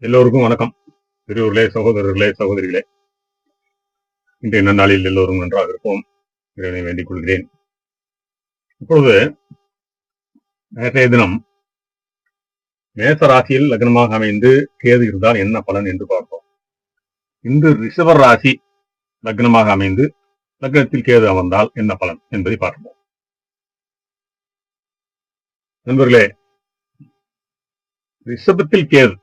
எல்லோருக்கும் வணக்கம். பெரியோர்களே, சகோதரர்களே, சகோதரிகளே, இன்றைய நன்னாளில் எல்லோரும் நன்றாக இருப்போம். இறைவனை வேண்டிக் கொள்கிறேன். இப்பொழுது நேற்றைய தினம் மேச ராசியில் லக்னமாக அமைந்து கேது இருந்தால் என்ன பலன் என்று பார்ப்போம். இன்று ரிஷப ராசி லக்னமாக அமைந்து லக்னத்தில் கேது அமர்ந்தால் என்ன பலன் என்பதை பார்ப்போம். நண்பர்களே, ரிஷபத்தில் கேது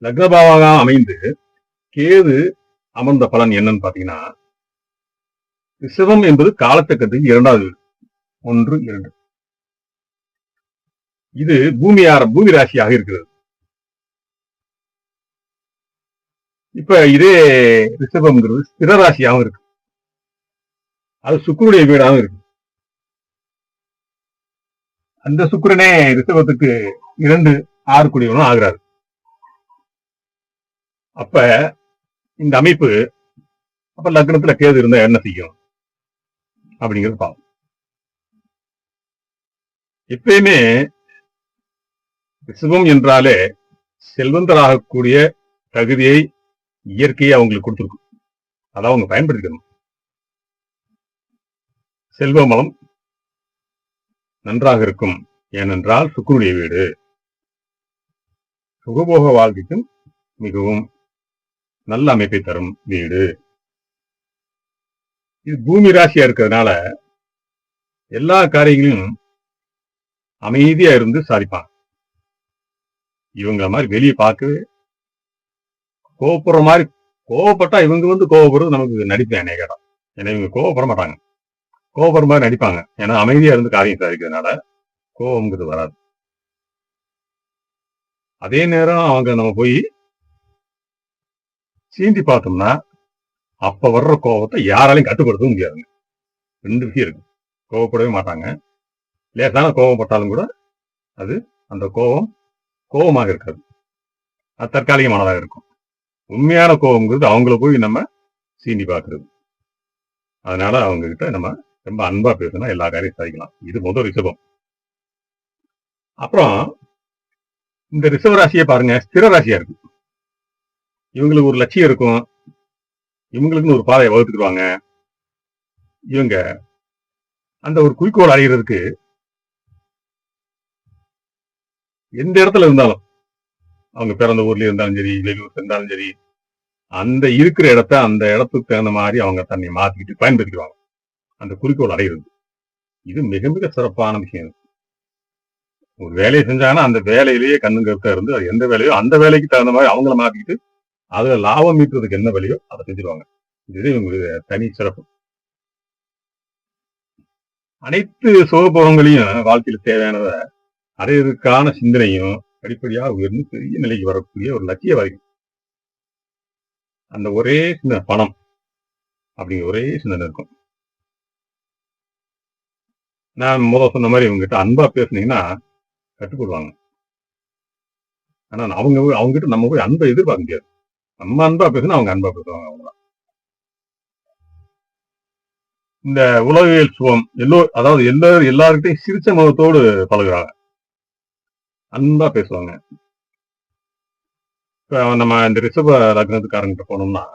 லக்னபாவாக அமைந்து கேது அமர்ந்த பலன் என்னன்னு பாத்தீங்கன்னா, ரிஷபம் என்பது காலச்சக்கரத்துக்கு 2வது வீடு, 1, 2. இது பூமி ராசியாக இருக்கிறது. இப்ப இதே ரிஷபம்ங்கிறது ஸ்திர ராசியாகவும் இருக்கு. அது சுக்கிரனுடைய வீடாகவும் இருக்கு. அந்த சுக்கிரனே ரிஷபத்துக்கு 2, 6 கூடியவனும் ஆகிறாரு. அப்ப இந்த அமைப்பு அப்ப லக்னத்துல கேது இருந்தா என்ன செய்யும் அப்படிங்கிறது பாவம். எப்பயுமே ரிஷபம் என்றாலே செல்வந்தராகக்கூடிய தகுதியை இயற்கையை அவங்களுக்கு கொடுத்திருக்கும். அதை அவங்க பயன்படுத்திக்கணும். செல்வமலம் நன்றாக இருக்கும். ஏனென்றால் சுக்கிரனுடைய வீடு சுகபோக வாழ்க்கைக்கும் மிகவும் நல்ல அமைப்பை தரும் வீடு. இது பூமி ராசியா இருக்கிறதுனால எல்லா காரியங்களையும் அமைதியா இருந்து சாதிப்பாங்க. இவங்கள மாதிரி வெளியே பார்க்கவே கோவப்படுற மாதிரி, கோவப்பட்டா இவங்க கோவப்படுறது நமக்கு நடிப்பேன் கேட்டா. ஏன்னா இவங்க கோவப்பட மாட்டாங்க, கோவப்படுற மாதிரி நடிப்பாங்க. ஏன்னா அமைதியா இருந்து காரியம் சாதிக்கிறதுனால கோவம்ங்கிறது வராது. அதே நேரம் அவங்க நம்ம போய் சீண்டி பார்த்தோம்னா அப்ப வர்ற கோபத்தை யாராலையும் கட்டுப்படுத்தவும் முடியாதுங்க. 2 விஷயம் இருக்கு. கோவப்படவே மாட்டாங்க. லேசான கோவப்பட்டாலும் கூட அது அந்த கோபமாக இருக்காது. அது தற்காலிகமானதாக இருக்கும். உண்மையான கோபம்ங்கிறது அவங்கள போய் நம்ம சீண்டி பார்க்கறது. அதனால அவங்க கிட்ட நம்ம ரொம்ப அன்பா பேசினா எல்லா காரியம் சாதிக்கலாம். இது முதல் ரிஷபம். அப்புறம் இந்த ரிஷப ராசியை பாருங்க, ஸ்திர ராசியா இருக்கு. இவங்களுக்கு ஒரு லட்சியம் இருக்கும். இவங்களுக்குன்னு ஒரு பாதையை வகுத்துக்குவாங்க. இவங்க அந்த ஒரு குறிக்கோள் அடைகிறதுக்கு எந்த இடத்துல இருந்தாலும், அவங்க பிறந்த ஊர்ல இருந்தாலும் சரி, வெளியூர் இருந்தாலும் சரி, அந்த இருக்கிற இடத்த அந்த இடத்துக்கு தகுந்த மாதிரி அவங்க தன்னை மாத்திக்கிட்டு பயன்படுத்திக்குவாங்க. அந்த குறிக்கோள் அடைகிறது இது மிக மிக சிறப்பான விஷயம். ஒரு வேலையை செஞ்சாங்கன்னா அந்த வேலையிலேயே கண்ணு கருத்தா இருந்து அது எந்த வேலையோ அந்த வேலைக்கு தகுந்த மாதிரி அவங்கள மாத்திக்கிட்டு அதுல லாபம் ஈட்டுறதுக்கு என்ன வழியோ அதை செஞ்சிருவாங்க. இது இவங்களுடைய தனி சிறப்பு. அனைத்து சுகபோகங்களையும் வாழ்க்கையில தேவையானதை அடையிறதுக்கான சிந்தனையும் படிப்படியா உயர்ந்து பெரிய நிலைக்கு வரக்கூடிய ஒரு லட்சியவாதி. அந்த ஒரே சின்ன பணம் அப்படிங்கிற ஒரே சிந்தனை இருக்கும். நான் முதல் சொன்ன மாதிரி இவங்ககிட்ட அன்பா பேசுனீங்கன்னா கட்டுப்படுவாங்க. ஆனா அவங்க கிட்ட நம்ம போய் அன்பை எதிர்பார்க்க முடியாது. நம்ம அன்பா பேசுனா அவங்க அன்பா பேசுவாங்க. அவங்கதான் இந்த உலகியல் சுகம். அதாவது எல்லார்கிட்டையும் சிரிச்ச முகத்தோடு பழகுறாங்க, அன்பா பேசுவாங்க. இப்ப நம்ம இந்த ரிஷப லக்னத்துக்காரங்கிட்ட போனோம்னா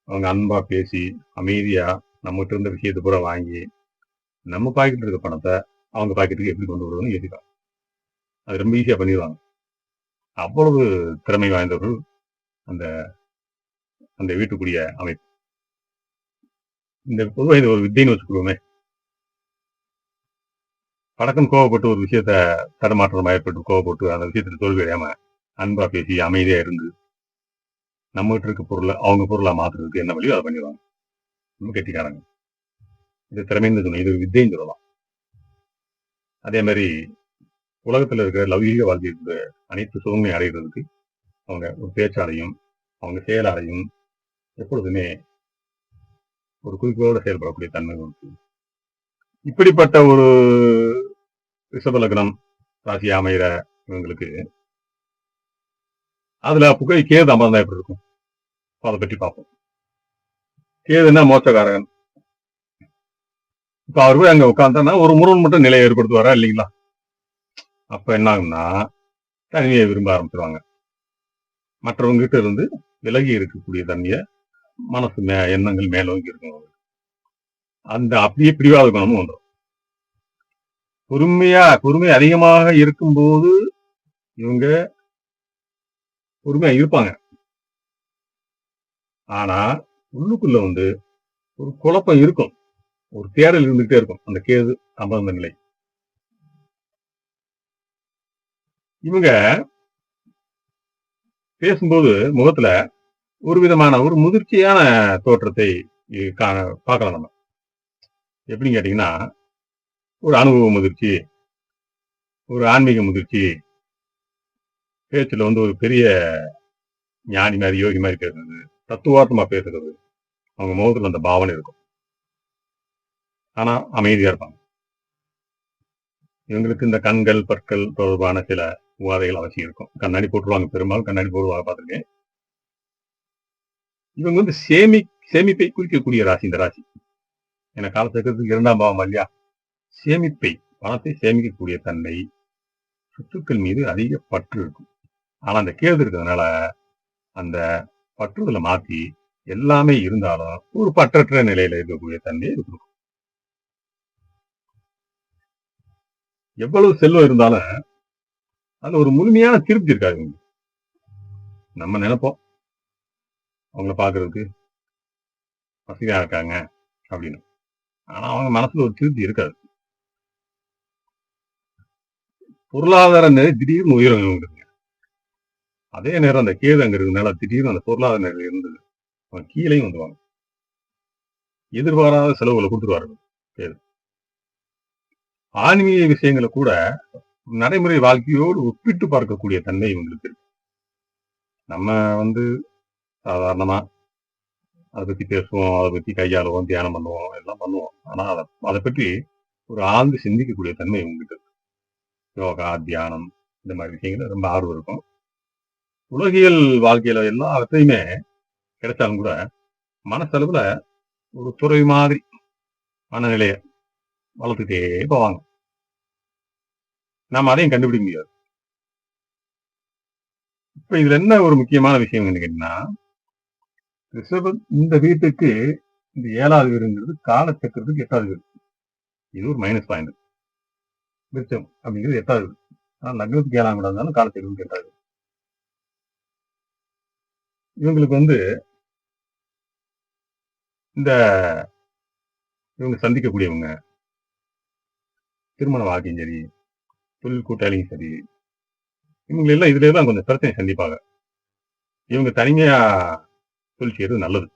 அவங்க அன்பா பேசி அமைதியா நம்மகிட்ட இருந்த விஷயத்தை பூரா வாங்கி நம்ம பாக்கெட் இருக்க பணத்தை அவங்க பாக்கெட்டுக்கு எப்படி கொண்டு வருவதுன்னு யோசிப்பாங்க. அது ரொம்ப ஈஸியா பண்ணிடுவாங்க. அவ்வளவு திறமை வாய்ந்தவர்கள் அந்த அந்த வீட்டுக்குரிய அமைப்பு. இந்த பொதுவாக இது ஒரு வித்தைன்னு வச்சுக்கோமே. பழக்கம் கோவப்பட்டு ஒரு விஷயத்த தடமாற்றம் ஏற்பட்டு கோவப்பட்டு அந்த விஷயத்துல தோல்வி அடையாம அன்பா பேசி அமைதியா இருந்து நம்ம கிட்ட இருக்க பொருளை அவங்க பொருளா மாத்துறதுக்கு என்ன வழியோ அதை பண்ணிடுவாங்க. ரொம்ப கெட்டிக்காரங்க. இது திறமைன்னு சொல்லணும், இது வித்தைன்னு சொல்லலாம். அதே மாதிரி உலகத்துல இருக்கிற லௌகீக வாழ்க்கைக்கு அனைத்து சுகங்களை அடைகிறதுக்கு அவங்க ஒரு பேச்சாலையும் அவங்க செயலாலையும் எப்பொழுதுமே ஒரு குறிக்கோளோட செயல்படக்கூடிய தன்மை இருக்கு. இப்படிப்பட்ட ஒரு ரிஷப லக்னம் ராசி அமைகிற இவங்களுக்கு அதுல புகை கேது அமர்ந்தா எப்படி இருக்கும் அதை பற்றி பார்ப்போம். கேதுன்னா மோட்சக்காரகன். இப்ப அவர் போய் அங்க உட்கார்ந்தா ஒரு முருகன் மட்டும் நிலையை ஏற்படுத்துவாரா இல்லைங்களா? அப்ப என்ன ஆகும்னா தனிமையை விரும்ப ஆரம்பிச்சிருவாங்க. மற்றவங்க கிட்ட இருந்து விலகி இருக்கக்கூடிய தன்மைய மனசு எண்ணங்கள் மேலோங்கி இருக்கும். அந்த அப்படியே பிடிவாத குணமும் வந்துடும். பொறுமை அதிகமாக இருக்கும்போது இவங்க பொறுமையா இருப்பாங்க. ஆனா உள்ளுக்குள்ள வந்து ஒரு குழப்பம் இருக்கும். ஒரு தேடல் இருந்துகிட்டே இருக்கும். அந்த கேது அமர்ந்த நிலை. இவங்க பேசும்போது முகத்துல ஒரு விதமான ஒரு முதிர்ச்சியான தோற்றத்தை பார்க்கலாம் நம்ம. எப்படின்னு கேட்டீங்கன்னா, ஒரு அனுபவ முதிர்ச்சி, ஒரு ஆன்மீக முதிர்ச்சி, பேச்சுல வந்து ஒரு பெரிய ஞானி மாதிரி யோகி மாதிரி பேசுறது, தத்துவார்த்தமா பேசுறது, அவங்க முகத்துல அந்த பாவனை இருக்கும். ஆனா அமைதியா இருப்பாங்க. இவங்களுக்கு இந்த கண்கள் பற்கள் தொடர்பான சில உபாதைகள் அவசியம் இருக்கும். கண்ணாடி போட்டுருவாங்க, பெரும்பாலும் கண்ணாடி போடுவாங்க, பார்த்திருக்கேன். இவங்க வந்து சேமிப்பை குறிக்கக்கூடிய ராசி இந்த ராசி. ஏன்னா காலச்சக்கரத்துக்கு 2ஆம் பாவம் இல்லையா? சேமிப்பை, பணத்தை சேமிக்கக்கூடிய தன்மை, சொத்துக்கள் மீது அதிக பற்று இருக்கும். ஆனா அந்த கேது இருக்கிறதுனால அந்த பற்றுதலை மாத்தி எல்லாமே இருந்தாலும் ஒரு பற்றற்ற நிலையில இருக்கக்கூடிய தன்மையை இருக்கும். எவ்வளவு செல்வம் இருந்தாலும் அது ஒரு முழுமையான திருப்தி இருக்காது. நம்ம நினைப்போம் அவங்கள பாக்குறதுக்கு வசதியா இருக்காங்க அப்படின்னு. ஆனா அவங்க மனசுல ஒரு திருப்தி இருக்காது. பொருளாதார நிலை திடீர்னு உயரும் இவங்களுக்கு. அதே நேரம் அந்த கேது அங்க இருக்கிறதுனால திடீர்னு அந்த பொருளாதார நிலையில இருந்து அவன் கீழையும் வந்துவாங்க. எதிர்பாராத செலவுகளை கொடுத்துருவாரு கேது. ஆன்மீக விஷயங்களை கூட நடைமுறை வாழ்க்கையோடு ஒப்பிட்டு பார்க்கக்கூடிய தன்மை இவங்களுக்கு இருக்கு. நம்ம வந்து சாதாரணமா அதை பத்தி பேசுவோம், அதை பத்தி கையாளுவோம், தியானம் பண்ணுவோம், எல்லாம் பண்ணுவோம். ஆனா அதை பற்றி ஒரு ஆழ்ந்து சிந்திக்கக்கூடிய தன்மை இவங்களுக்கு இருக்கு. யோகா, தியானம் இந்த மாதிரி விஷயங்கள் ரொம்ப ஆர்வம் இருக்கும். உலகியல் வாழ்க்கையில எல்லாத்தையுமே கிடைச்சாலும் கூட மனசளவுல ஒரு துறை மாதிரி மனநிலைய வளர்த்துட்டே போவாங்க. நாம அதையும் கண்டுபிடிக்க முடியாது. இப்ப இதுல என்ன ஒரு முக்கியமான விஷயம் கேட்டீங்கன்னா, ரிஷபம் இந்த வீட்டுக்கு இந்த 7வது வீடுங்கிறது காலச்சக்கரத்துக்கு 8வது வீடு. இது ஒரு மைனஸ் பாயிண்ட். விருச்சம் அப்படிங்கிறது 8வது வீடு. ஆனா லக்னத்துக்கு 7ஆம் வீடா இருந்தாலும் காலச்சக்கரத்துக்கு 8வது வீடு. இவங்களுக்கு வந்து இந்த இவங்க சந்திக்கக்கூடியவங்க திருமண வாழ்க்கையும் சரி, தொழில் கூட்டாளியும் சரி, இவங்க எல்லாம் இதுல எல்லாம் கொஞ்சம் பிரச்சனை சந்திப்பாங்க. இவங்க தனிமையா தொழில் செய்யறது நல்லது.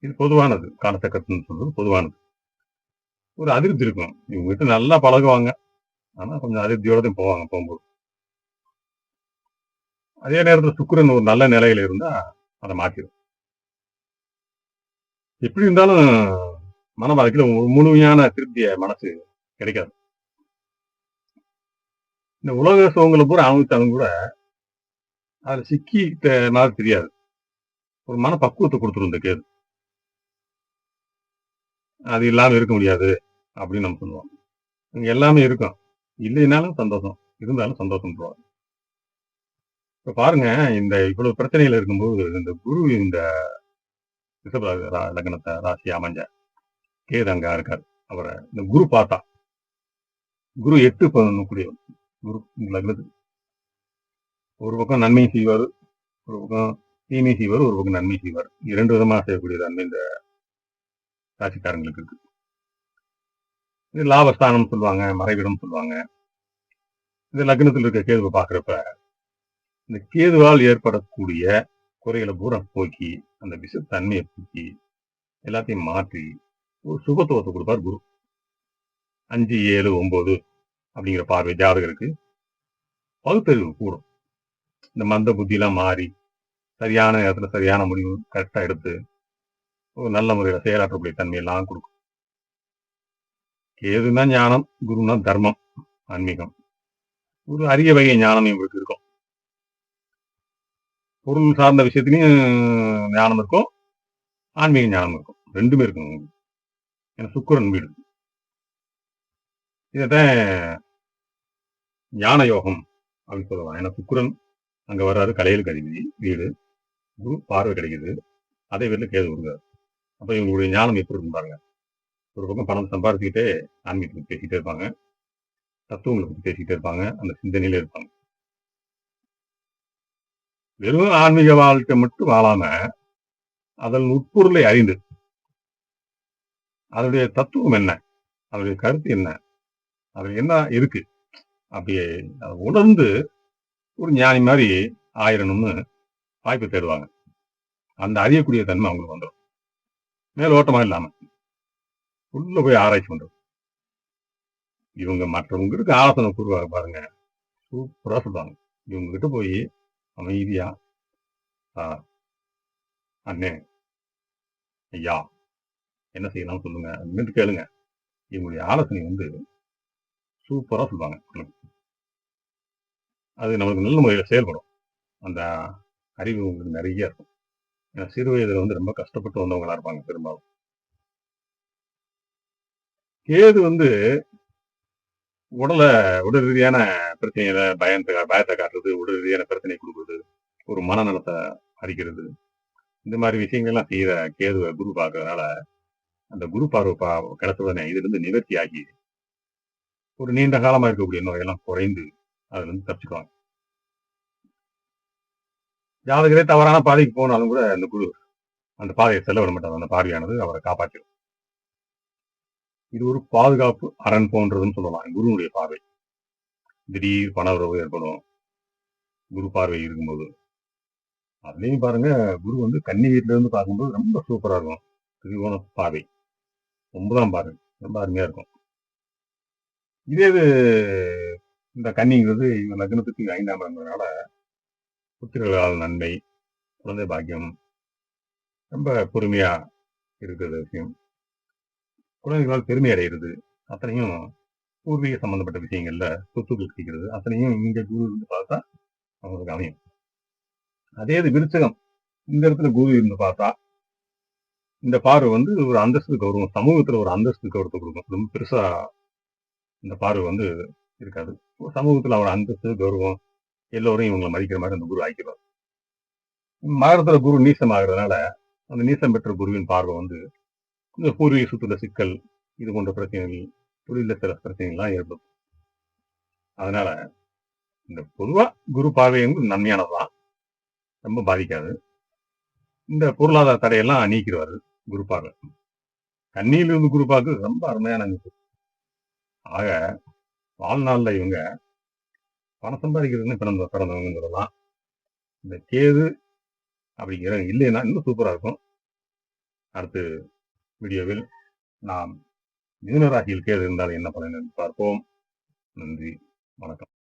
இது பொதுவானது. காலச்சக்கரத்துன்னு சொல்றது பொதுவானது. ஒரு அதிருப்தி இருக்கும். இவங்க கிட்ட நல்லா பழகுவாங்க. ஆனா கொஞ்சம் அதிருப்தியோட போவாங்க போகும்போது. அதே நேரத்துல சுக்கிரன் ஒரு நல்ல நிலையில இருந்தா அதை மாத்திடும். எப்படி இருந்தாலும் மன வாழ்க்கையில ஒரு முழுமையான திருப்திய மனசு கிடைக்காது. இந்த உலக சுகங்களை பூரா அனுபவிச்சாலும் கூட அதுல சிக்கிட்ட மாதிரி தெரியாது. ஒரு மன பக்குவத்தை கொடுத்துரும் இந்த கேது. அது இல்லாம இருக்க முடியாது அப்படின்னு நம்ம சொல்லுவோம். இங்க எல்லாமே இருக்கும். இல்லைனாலும் சந்தோஷம், இருந்தாலும் சந்தோஷம். இப்ப பாருங்க, இந்த இவ்வளவு பிரச்சனைகள் இருக்கும்போது இந்த குரு இந்த ரிஷப லக்னத்தை ராசி அமைஞ்ச கேது அங்க இருக்காரு. அவரை இந்த குரு பார்த்தா, குரு 8 பண்ணக்கூடியவர். குரு லக்னத்துக்கு ஒரு பக்கம் நன்மை செய்வார், ஒரு பக்கம் தீமை செய்வார், ஒரு பக்கம் நன்மை செய்வார். 2 விதமா செய்யக்கூடிய தன்மை இந்த ராசிக்காரங்களுக்கு இருக்கு. இது லாபஸ்தானம் சொல்லுவாங்க, மறைவிடம் சொல்லுவாங்க. இந்த லக்னத்தில் இருக்க கேதுவை பாக்குறப்ப இந்த கேதுவால் ஏற்படக்கூடிய குறைகளை பூரா போக்கி அந்த விஷத்தன்மையை போக்கி எல்லாத்தையும் மாற்றி ஒரு சுபத்துவத்தை கொடுப்பார் குரு. 5, 7, 9 அப்படிங்கிற பார்வை ஜாதகருக்கு பகுத்தறிவு கூடும். இந்த மந்த புத்தி எல்லாம் மாறி சரியான நேரத்துல சரியான முடிவு கரெக்டா எடுத்து ஒரு நல்ல முறையில செயலாற்றக்கூடிய தன்மையெல்லாம் கொடுக்கும். கேதுன்னா ஞானம், குருன்னா தர்மம், ஆன்மீகம். ஒரு அரிய வகை ஞானம் இவங்களுக்கு இருக்கும். பொருள் சார்ந்த விஷயத்திலையும் ஞானம் இருக்கும், ஆன்மீக ஞானம் இருக்கும். 2மே இருக்கும். ஏன்னா சுக்கிரன் வீடு. இதான் ஞான யோகம் அப்படின்னு சொல்லலாம். ஏன்னா சுக்கிரன் அங்க வர்றாரு, கலையில் அதிபதி வீடு. குரு பார்வை கிடைக்குது. அதே வீட்டுல கேது வருகிறார். அப்ப இவங்களுடைய ஞானம் எப்படி இருக்கும் பாருங்க. ஒரு பக்கம் பணம் சம்பாதிச்சுக்கிட்டே ஆன்மீகத்தை பேசிக்கிட்டே இருப்பாங்க. தத்துவங்களை பத்தி பேசிக்கிட்டே இருப்பாங்க. அந்த சிந்தனையிலே இருப்பாங்க. வெறும் ஆன்மீக வாழ்க்கை மட்டும் வாழாம, அதன் உட்பொருளை அறிந்து, அதனுடைய தத்துவம் என்ன, அதனுடைய கருத்து என்ன, அதுல என்ன இருக்கு, அப்படியே அதை உணர்ந்து ஒரு ஞானி மாதிரி ஆயிரணும்னு வாய்ப்பு தேடுவாங்க. அந்த அறியக்கூடிய தன்மை அவங்களுக்கு வந்துடும். மேலோட்டமா இல்லாம உள்ள போய் ஆராய்ச்சி பண்றது. இவங்க மற்றவங்களுக்கு ஆலோசனை கூறுவாங்க பாருங்க, சூப்பரா சொல்றாங்க. இவங்க கிட்ட போய் அமைதியா, அண்ணே, ஐயா, என்ன செய்யலாம் சொல்லுங்க அப்படின்னு கேளுங்க. இவங்களுடைய ஆலோசனை வந்து சூப்பரா சொல்லுவாங்க. அது நமக்கு நல்ல முறையில செயல்படும். அந்த அறிவு உங்களுக்கு நிறைய இருக்கும். ஏன்னா சிறு வயதுல வந்து ரொம்ப கஷ்டப்பட்டு வந்தவங்களா இருப்பாங்க பெரும்பாலும். கேது வந்து உடல் ரீதியான பிரச்சனைகளை பயத்தை காட்டுறது, உடல் ரீதியான பிரச்சனை கொடுக்குறது, ஒரு மனநலத்தை அளிக்கிறது, இந்த மாதிரி விஷயங்கள்லாம் செய்யற கேதுவை குரு பார்க்கறதுனால அந்த குரு பார்வை கிடைச்ச உடனே இதுல இருந்து நிவர்த்தி ஆகி ஒரு நீண்ட காலமா இருக்கக்கூடிய நோயெல்லாம் குறைந்து அதுல இருந்து தப்பிச்சுக்குவாங்க. ஜாதகரே தவறான பாதைக்கு போனாலும் கூட அந்த குரு அந்த பாதையை செல்ல விட மாட்டாங்க. அந்த பார்வையானது அவரை காப்பாற்றிடும். இது ஒரு பாதுகாப்பு அரண் போன்றதுன்னு சொல்லலாம். குருவுடைய பார்வை. திடீர் பண உறவு ஏற்படும் குரு பார்வை இருக்கும்போது. அதுலயும் பாருங்க, குரு வந்து கன்னி வீட்டுல இருந்து பார்க்கும்போது ரொம்ப சூப்பரா இருக்கும். திரிகோண பார்வை 9ஆம் பார்வை ரொம்ப அருமையா இருக்கும். இதே இது இந்த கன்னிங்கிறது இவங்க லக்னத்துக்கு 5ஆம் இருந்ததுனால புத்திரர்களால் நன்மை, குழந்தை பாக்கியம், ரொம்ப பொறுமையா இருக்கிற விஷயம், குழந்தைகளால் பெருமை அடைகிறது, அத்தனையும் பூர்வீக சம்பந்தப்பட்ட விஷயங்கள்ல சொத்துக்கள் கிடைக்கிறது, அத்தனையும் இங்க குரு இருந்து பார்த்தா அவங்களுக்கு அமையும். அதே இது விருச்சகம், இந்த இடத்துல குரு இருந்து பார்த்தா இந்த பார்வை வந்து ஒரு அந்தஸ்து கௌரவம், சமூகத்துல ஒரு அந்தஸ்து கௌரவத்தை கொடுக்கும். ரொம்ப பெருசா இந்த பார்வை வந்து இருக்காது. சமூகத்துல அவர் அந்தஸ்து கௌரவம் எல்லோரும் இவங்களை மதிக்கிற மாதிரி அந்த குரு ஆக்கிடுவார். மகரத்துல குரு நீசம் ஆகுறதுனால அந்த நீசம் பெற்ற குருவின் பார்வை வந்து இந்த பூர்வீக சொத்துல சிக்கல், இது போன்ற பிரச்சனைகள், தொழில சில பிரச்சனைகள்லாம் ஏற்படும். அதனால இந்த பொதுவா குரு பார்வை வந்து நன்மையானதுதான், ரொம்ப பாதிக்காது. இந்த பொருளாதார தடையெல்லாம் நீக்கிடுவாரு குரு பார்வை. கண்ணியிலிருந்து குரு பார்க்க ரொம்ப அருமையான அமைப்பு. ஆக வாழ்நாள்ல இவங்க பணம் சம்பாதிக்கிறதுன்னு பிறந்தவங்க சொல்லலாம். இந்த கேது அப்படிங்கிற இல்லைன்னா இன்னும் சூப்பரா இருக்கும். அடுத்து வீடியோவில் நாம் மிதுன ராசியில் கேது இருந்தால் என்ன பலன் என்று பார்ப்போம். நன்றி, வணக்கம்.